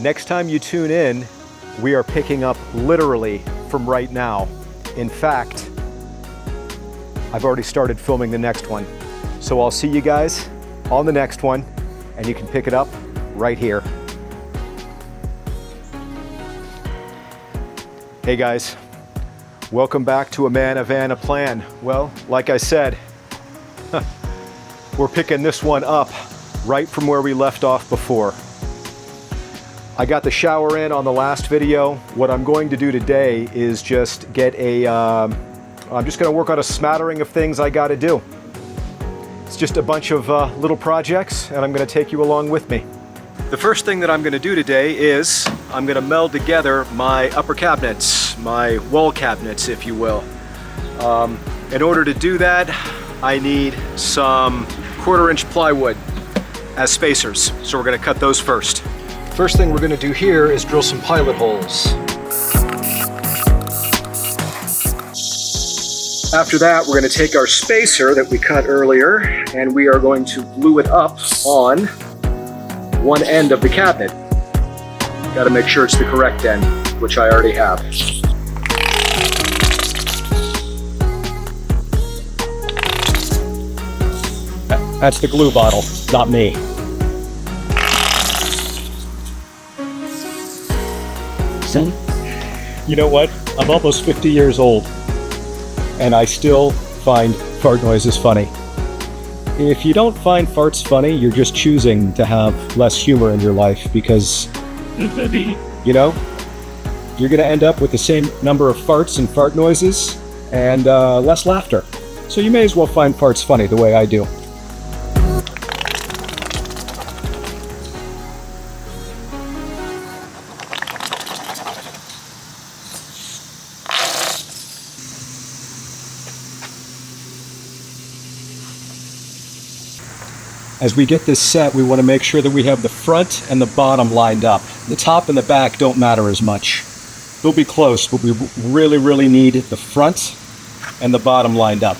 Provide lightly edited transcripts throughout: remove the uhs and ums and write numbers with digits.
Next time you tune in, we are picking up literally from right now. In fact, I've already started filming the next one. So I'll see you guys on the next one, and you can pick it up right here. Hey guys, welcome back to A Man, a Van, a Plan. Well, like I said, we're picking this one up right from where we left off before. I got the shower in on the last video. What I'm going to do today is just get I'm just gonna work on a smattering of things I gotta do. It's just a bunch of little projects, and I'm gonna take you along with me. The first thing that I'm gonna do today is I'm gonna meld together my upper cabinets, my wall cabinets, if you will. In order to do that, I need some 1/4-inch plywood as spacers, so we're gonna cut those first. First thing we're gonna do here is drill some pilot holes. After that, we're gonna take our spacer that we cut earlier, and we are going to glue it up on one end of the cabinet. Gotta make sure it's the correct end, which I already have. That's the glue bottle, not me. You know what? I'm almost 50 years old, and I still find fart noises funny. If you don't find farts funny, you're just choosing to have less humor in your life, because, you know, you're gonna end up with the same number of farts and fart noises and less laughter. So you may as well find farts funny the way I do. As we get this set, we want to make sure that we have the front and the bottom lined up. The top and the back don't matter as much. They'll be close, but we really, really need the front and the bottom lined up.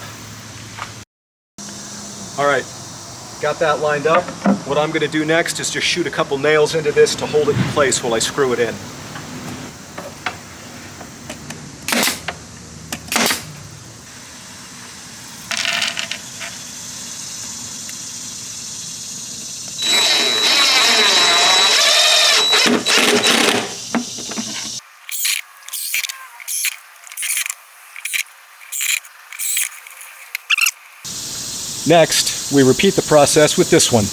All right, got that lined up. What I'm going to do next is just shoot a couple nails into this to hold it in place while I screw it in. Next, we repeat the process with this one.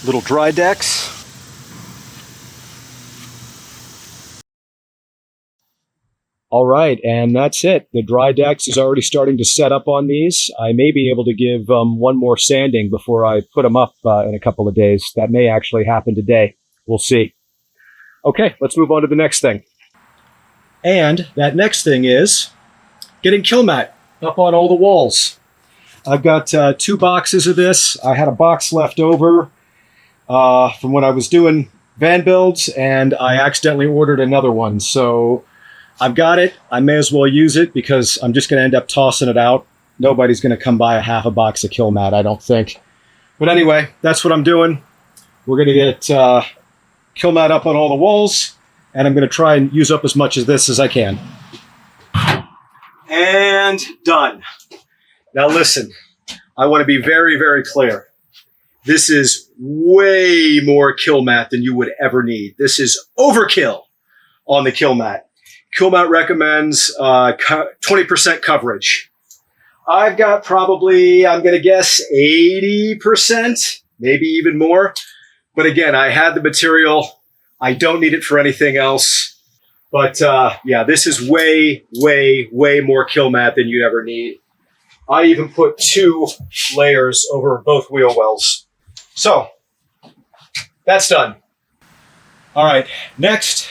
Little dry decks. All right, and that's it. The dry decks is already starting to set up on these. I may be able to give one more sanding before I put them up in a couple of days. That may actually happen today. We'll see. Okay, let's move on to the next thing. And that next thing is getting Kilmat up on all the walls. I've got 2 boxes of this. I had a box left over from when I was doing van builds, and I accidentally ordered another one. So I've got it. I may as well use it because I'm just going to end up tossing it out. Nobody's going to come buy a half a box of Kilmat, I don't think. But anyway, that's what I'm doing. We're going to get Kilmat up on all the walls, and I'm going to try and use up as much of this as I can. And done. Now listen, I want to be very, very clear. This is way more Kilmat than you would ever need. This is overkill on the Kilmat. Kilmat recommends 20% coverage. I've got probably, I'm going to guess, 80%, maybe even more. But again, I had the material. I don't need it for anything else. But yeah, this is way, way, way more Kilmat than you'd ever need. I even put 2 layers over both wheel wells. So, that's done. All right, next,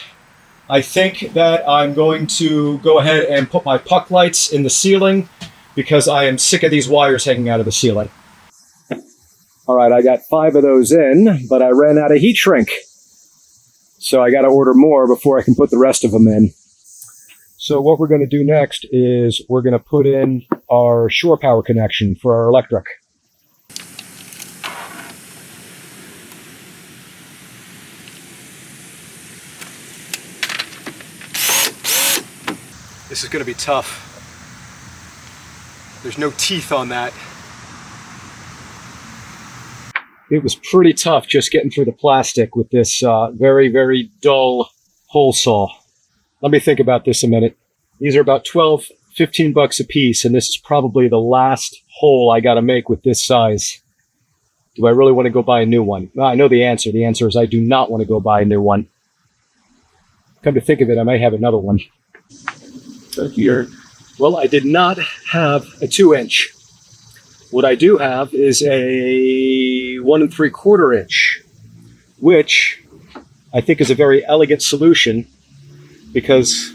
I think that I'm going to go ahead and put my puck lights in the ceiling because I am sick of these wires hanging out of the ceiling. All right, I got 5 of those in, but I ran out of heat shrink. So I got to order more before I can put the rest of them in. So what we're going to do next is we're going to put in our shore power connection for our electric. This is going to be tough. There's no teeth on that. It was pretty tough just getting through the plastic with this very, very dull hole saw. Let me think about this a minute. These are about 12, 15 bucks a piece, and this is probably the last hole I got to make with this size. Do I really want to go buy a new one? Well, I know the answer. The answer is I do not want to go buy a new one. Come to think of it, I may have another one. Here. Well, I did not have a 2-inch. What I do have is a 1 3/4 inch, which I think is a very elegant solution because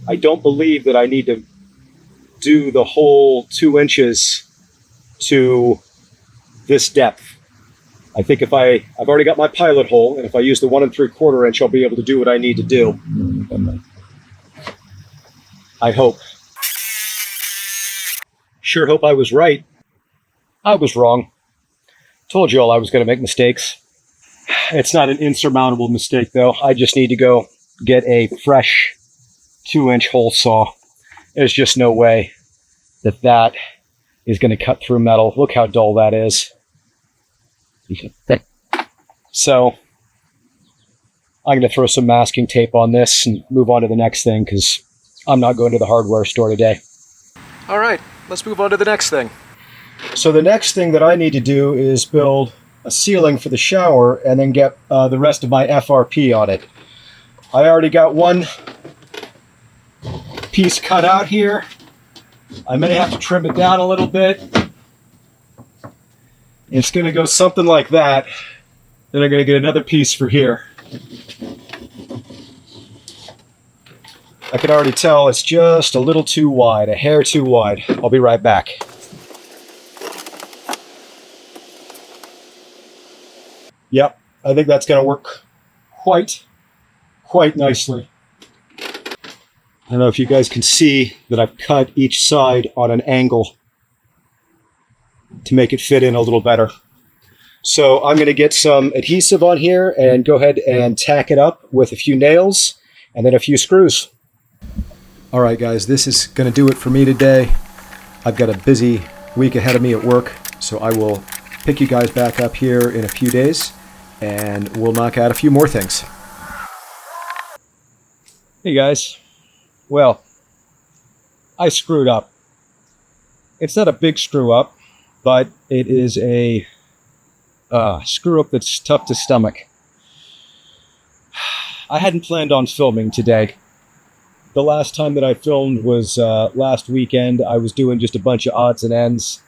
I don't believe that I need to do the whole 2 inches to this depth. I think if I've already got my pilot hole, and if I use the 1 3/4 inch, I'll be able to do what I need to do. I hope. Sure hope I was right. I was wrong. Told you all I was going to make mistakes. It's not an insurmountable mistake, though. I just need to go get a fresh 2-inch hole saw. There's just no way that that is going to cut through metal. Look how dull that is. So I'm going to throw some masking tape on this and move on to the next thing because I'm not going to the hardware store today. All right, let's move on to the next thing. So the next thing that I need to do is build a ceiling for the shower and then get the rest of my FRP on it. I already got one piece cut out here. I may have to trim it down a little bit. It's going to go something like that. Then I'm going to get another piece for here. I can already tell it's just a little too wide, a hair too wide. I'll be right back. Yep, I think that's going to work quite nicely. I don't know if you guys can see that I've cut each side on an angle to make it fit in a little better. So I'm going to get some adhesive on here and go ahead and tack it up with a few nails and then a few screws. All right, guys, this is going to do it for me today. I've got a busy week ahead of me at work, so I will pick you guys back up here in a few days, and we'll knock out a few more things. Hey, guys. Well, I screwed up. It's not a big screw up, but it is a screw up that's tough to stomach. I hadn't planned on filming today. The last time that I filmed was last weekend. I was doing just a bunch of odds and ends.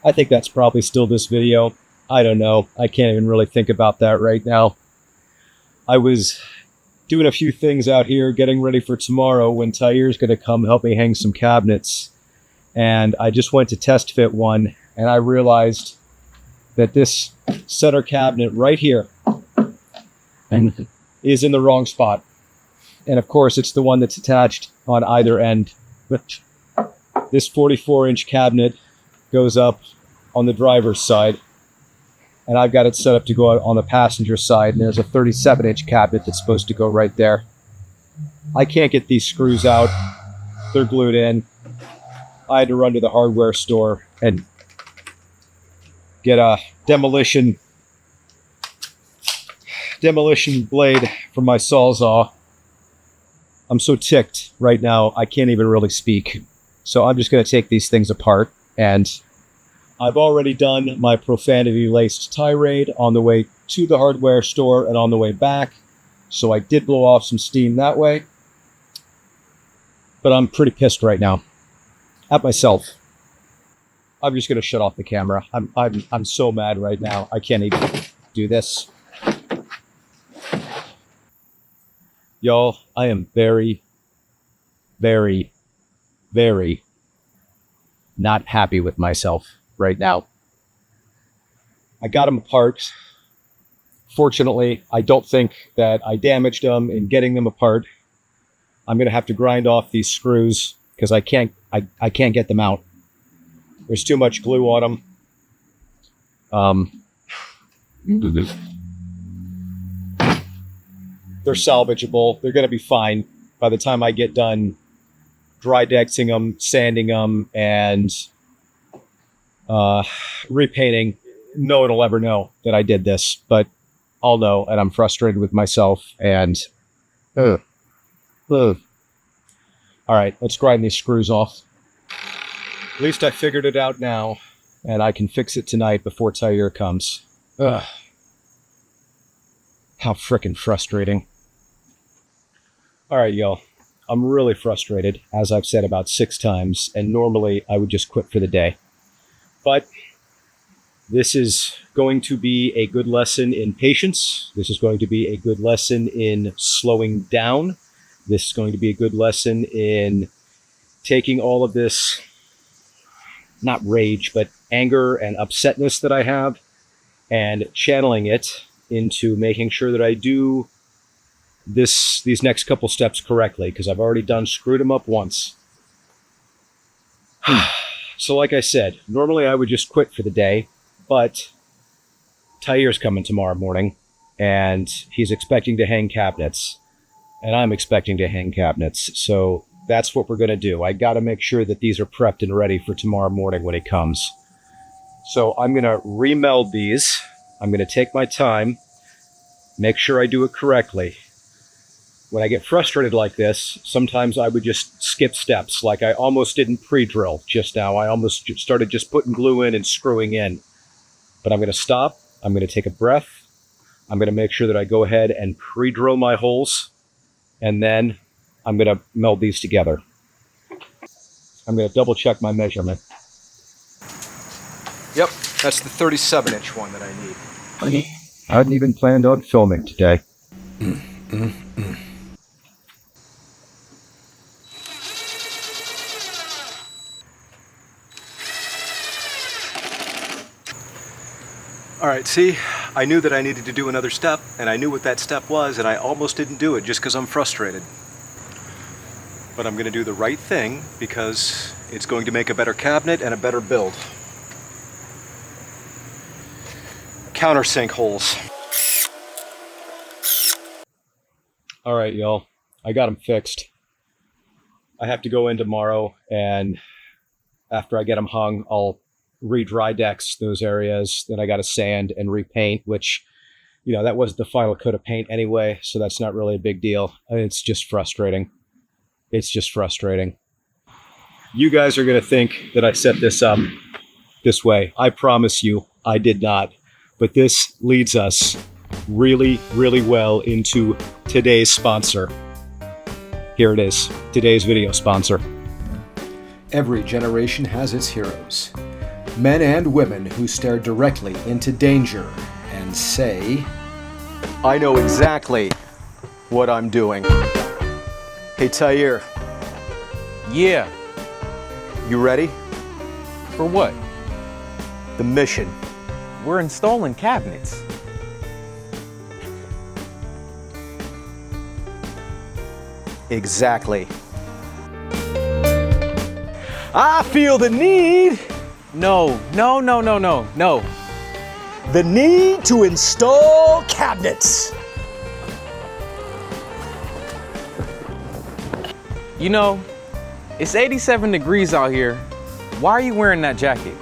I think that's probably still this video. I don't know. I can't even really think about that right now. I was doing a few things out here, getting ready for tomorrow when Tyre's going to come help me hang some cabinets. And I just went to test fit one, and I realized that this center cabinet right here is in the wrong spot. And of course, it's the one that's attached on either end. But this 44-inch cabinet goes up on the driver's side, and I've got it set up to go out on the passenger side, and there's a 37-inch cabinet that's supposed to go right there. I can't get these screws out. They're glued in. I had to run to the hardware store and get a demolition blade for my Sawzall. I'm so ticked right now, I can't even really speak. So I'm just going to take these things apart, and I've already done my profanity-laced tirade on the way to the hardware store and on the way back, so I did blow off some steam that way. But I'm pretty pissed right now at myself. I'm just going to shut off the camera. I'm so mad right now. I can't even do this. Y'all, I am very, very, very not happy with myself right now. I got them apart. Fortunately, I don't think that I damaged them in getting them apart. I'm going to have to grind off these screws because I can't get them out. There's too much glue on them. They're salvageable. They're going to be fine by the time I get done dry dexing them, sanding them, and repainting. No one will ever know that I did this, but I'll know, and I'm frustrated with myself. And all right, let's grind these screws off. At least I figured it out now, and I can fix it tonight before Tyre comes. Ugh. How frickin' frustrating. All right, y'all. I'm really frustrated, as I've said about 6 times, and normally I would just quit for the day. But this is going to be a good lesson in patience. This is going to be a good lesson in slowing down. This is going to be a good lesson in taking all of this, not rage, but anger and upsetness that I have, and channeling it into making sure that I do these next couple steps correctly, because I've already screwed them up once. So like I said, normally I would just quit for the day, but Tyre's coming tomorrow morning, and he's expecting to hang cabinets, and I'm expecting to hang cabinets. So that's what we're going to do. I got to make sure that these are prepped and ready for tomorrow morning when he comes. So I'm going to remeld these. I'm going to take my time, make sure I do it correctly. When I get frustrated like this, sometimes I would just skip steps. Like I almost didn't pre-drill just now. I almost started just putting glue in and screwing in. But I'm going to stop. I'm going to take a breath. I'm going to make sure that I go ahead and pre-drill my holes. And then I'm going to meld these together. I'm going to double check my measurement. Yep, that's the 37-inch one that I need. I hadn't even planned on filming today. All right, see, I knew that I needed to do another step, and I knew what that step was, and I almost didn't do it just because I'm frustrated. But I'm going to do the right thing because it's going to make a better cabinet and a better build. Countersink holes. All right, y'all, I got them fixed. I have to go in tomorrow, and after I get them hung, I'll re-dry dex those areas. Then I got to sand and repaint, which, you know, that was the final coat of paint anyway, so that's not really a big deal. It's just frustrating. It's just frustrating. You guys are going to think that I set this up this way. I promise you, I did not. But this leads us really, really well into today's sponsor. Here it is, today's video sponsor. Every generation has its heroes. Men and women who stare directly into danger and say, I know exactly what I'm doing. Hey, Tyre. Yeah. You ready? For what? The mission. We're installing cabinets. Exactly. I feel the need. No. The need to install cabinets. You know, it's 87 degrees out here. Why are you wearing that jacket?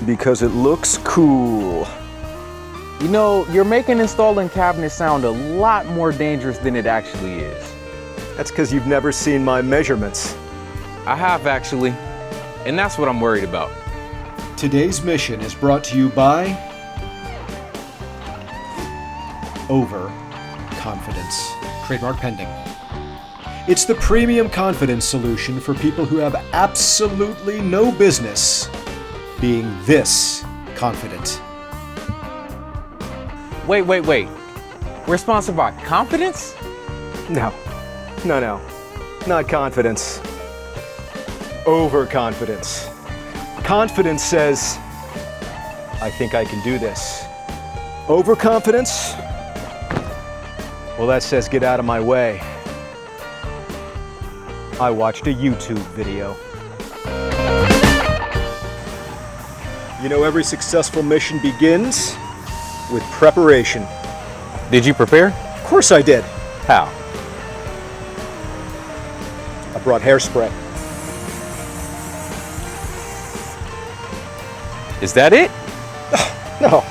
Because it looks cool. You know, you're making installing cabinets sound a lot more dangerous than it actually is. That's because you've never seen my measurements. I have actually, and that's what I'm worried about. Today's mission is brought to you by Overconfidence. Trademark pending. It's the premium confidence solution for people who have absolutely no business being this confident. Wait. We're sponsored by Confidence? No. Not confidence. Overconfidence. Confidence says, I think I can do this. Overconfidence? Well, Well, that says get out of my way. I watched a YouTube video. You know, every successful mission begins with preparation. Did you prepare? Of course I did. How? I brought hairspray. Is that it? No.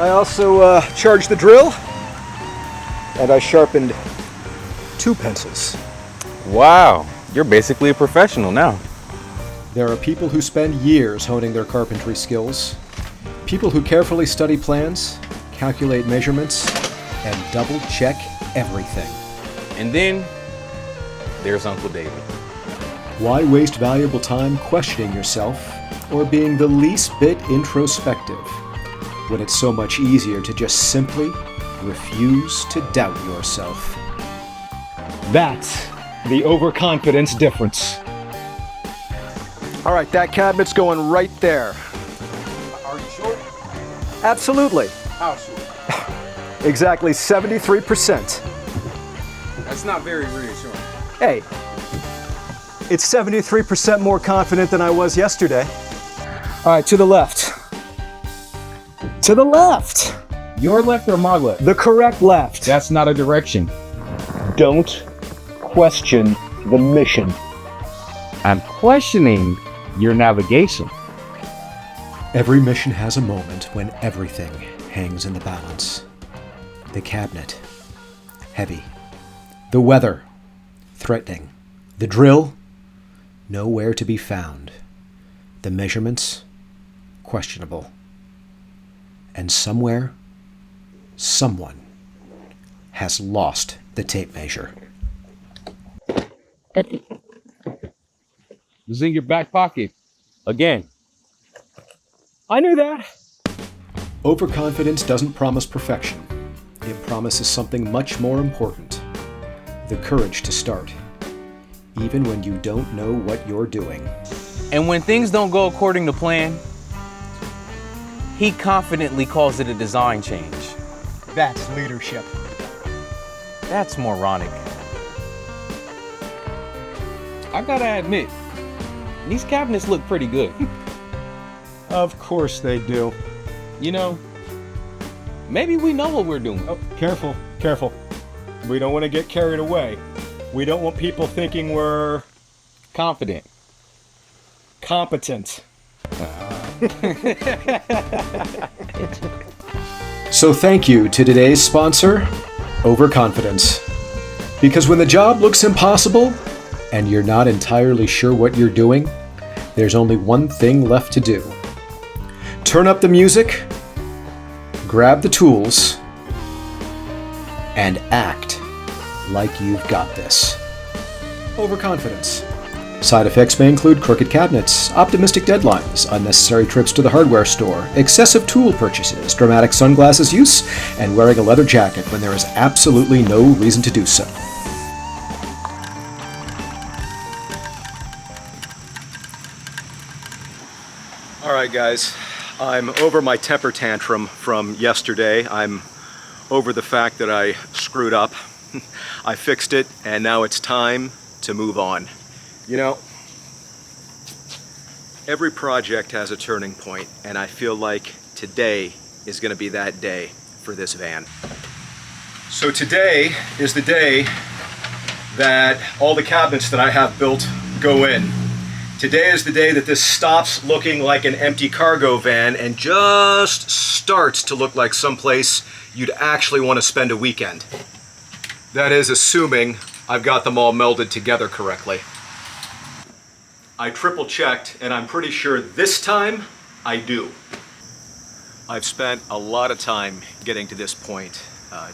I also charged the drill, and I sharpened 2 pencils. Wow, you're basically a professional now. There are people who spend years honing their carpentry skills. People who carefully study plans, calculate measurements, and double-check everything. And then there's Uncle David. Why waste valuable time questioning yourself or being the least bit introspective when it's so much easier to just simply refuse to doubt yourself? That's the overconfidence difference. All right, that cabinet's going right there. Are you sure? Absolutely. How sure? Exactly 73%. That's not very reassuring. Hey, it's 73% more confident than I was yesterday. All right, to the left. To the left. Your left or my left? The correct left. That's not a direction. Don't question the mission. I'm questioning your navigation. Every mission has a moment when everything hangs in the balance. The cabinet, heavy. The weather, threatening. The drill, nowhere to be found. The measurements, questionable. And somewhere, someone has lost the tape measure. It's in your back pocket. Again. I knew that. Overconfidence doesn't promise perfection. It promises something much more important. The courage to start, even when you don't know what you're doing. And when things don't go according to plan, he confidently calls it a design change. That's leadership. That's moronic. I gotta admit, these cabinets look pretty good. Of course they do. You know, maybe we know what we're doing. Oh, careful, careful. We don't want to get carried away. We don't want people thinking we're Confident. competent. So thank you to today's sponsor, Overconfidence. Because when the job looks impossible and you're not entirely sure what you're doing, there's only one thing left to do. Turn up the music, grab the tools, and act like you've got this. Overconfidence. Side effects may include crooked cabinets, optimistic deadlines, unnecessary trips to the hardware store, excessive tool purchases, dramatic sunglasses use, and wearing a leather jacket when there is absolutely no reason to do so. All right, guys, I'm over my temper tantrum from yesterday. I'm over the fact that I screwed up. I fixed it, and now it's time to move on. You know, every project has a turning point, and I feel like today is going to be that day for this van. So today is the day that all the cabinets that I have built go in. Today is the day that this stops looking like an empty cargo van and just starts to look like someplace you'd actually want to spend a weekend. That is assuming I've got them all melded together correctly. I triple checked, and I'm pretty sure this time I do. I've spent a lot of time getting to this point,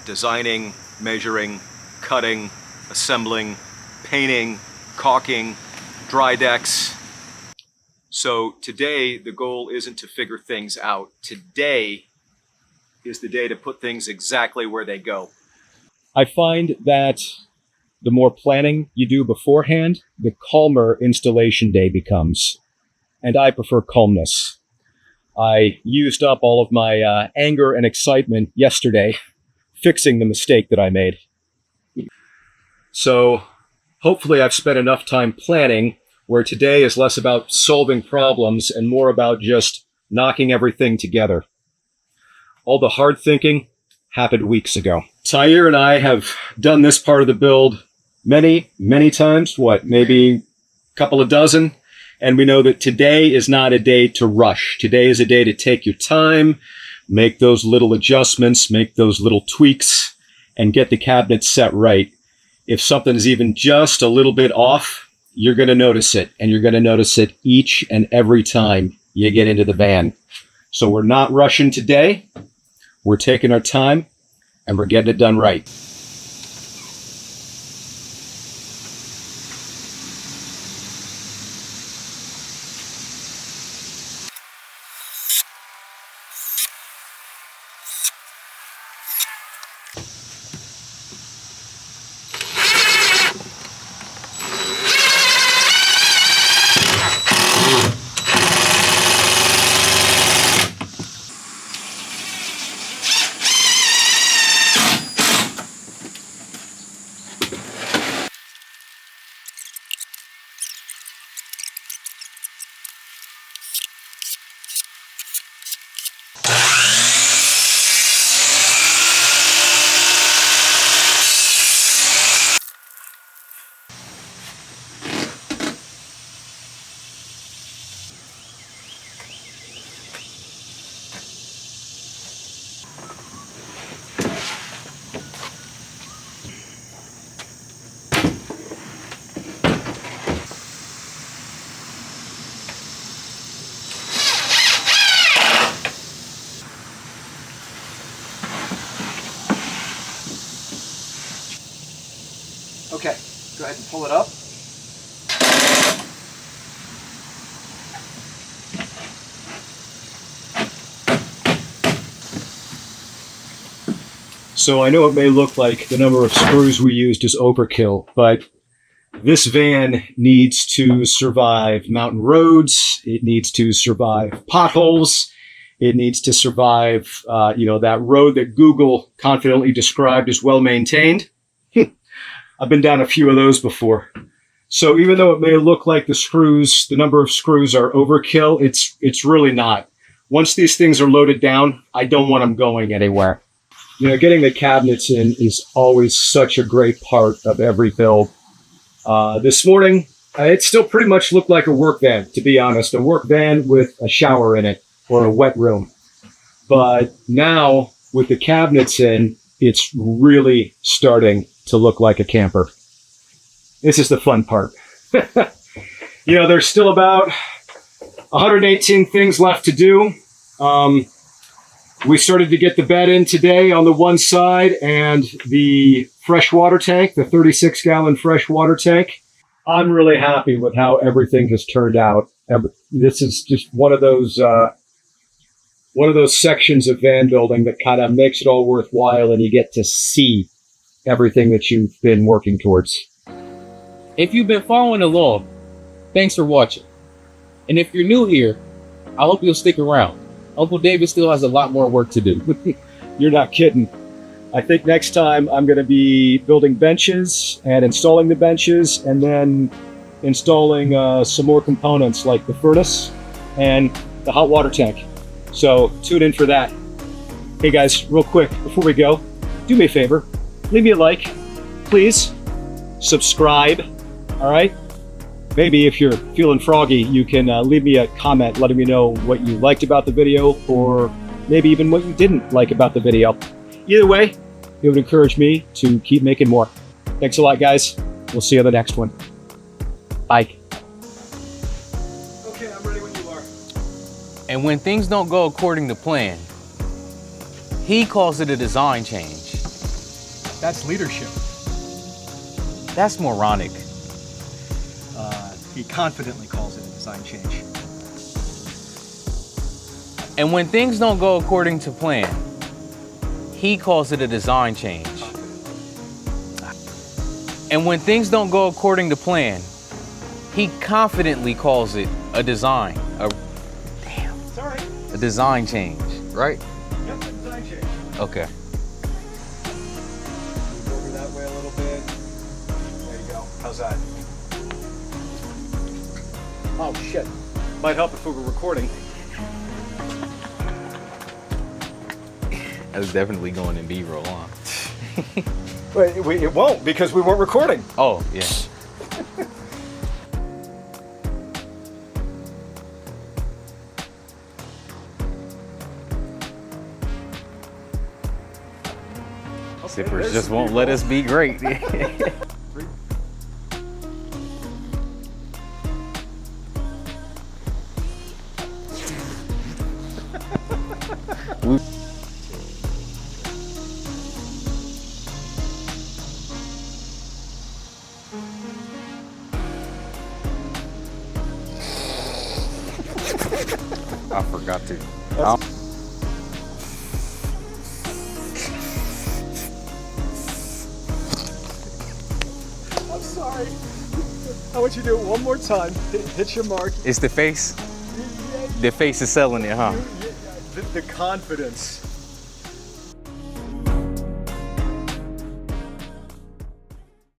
designing, measuring, cutting, assembling, painting, caulking, dry decks. So today, the goal isn't to figure things out. Today is the day to put things exactly where they go. I find that the more planning you do beforehand, the calmer installation day becomes. And I prefer calmness. I used up all of my anger and excitement yesterday fixing the mistake that I made. So hopefully I've spent enough time planning where today is less about solving problems and more about just knocking everything together. All the hard thinking happened weeks ago. Tahir and I have done this part of the build many, many times. Maybe a couple of dozen. And we know that today is not a day to rush. Today is a day to take your time, make those little adjustments, make those little tweaks, and get the cabinet set right. If something's even just a little bit off, you're going to notice it. And you're going to notice it each and every time you get into the van. So we're not rushing today. We're taking our time, and we're getting it done right. Okay, go ahead and pull it up. So I know it may look like the number of screws we used is overkill, but this van needs to survive mountain roads. It needs to survive potholes. It needs to survive, that road that Google confidently described as well maintained. I've been down a few of those before. So even though it may look like the number of screws are overkill, it's really not. Once these things are loaded down, I don't want them going anywhere. Getting the cabinets in is always such a great part of every build. This morning, it still pretty much looked like a work van, to be honest. A work van with a shower in it, or a wet room. But now, with the cabinets in, it's really starting to look like a camper. This is the fun part. There's still about 118 things left to do. We started to get the bed in today on the one side and the fresh water tank, the 36-gallon fresh water tank. I'm really happy with how everything has turned out. This is just one of those sections of van building that kind of makes it all worthwhile, and you get to see everything that you've been working towards. If you've been following along, thanks for watching. And if you're new here, I hope you'll stick around. Uncle David still has a lot more work to do. You're not kidding. I think next time I'm going to be building benches and installing the benches, and then installing some more components like the furnace and the hot water tank. So tune in for that. Hey guys, real quick, before we go, do me a favor. Leave me a like, please. Subscribe, all right? Maybe if you're feeling froggy, you can leave me a comment letting me know what you liked about the video, or maybe even what you didn't like about the video. Either way, it would encourage me to keep making more. Thanks a lot, guys. We'll see you on the next one. Bye. Okay, I'm ready when you are. And when things don't go according to plan, he calls it a design change. That's leadership. That's moronic. He confidently calls it a design change. And when things don't go according to plan, he calls it a design change. And when things don't go according to plan, he confidently calls it a design change, right? Yep, a design change. Okay. How's that? Oh shit. Might help if we were recording. That's definitely going in B-roll, huh? Wait, it won't because we weren't recording. Oh, yeah. Zippers just won't let us be great. I forgot to. I'm sorry. I want you to do it one more time. Hit your mark. It's the face. The face is selling it, huh? The confidence.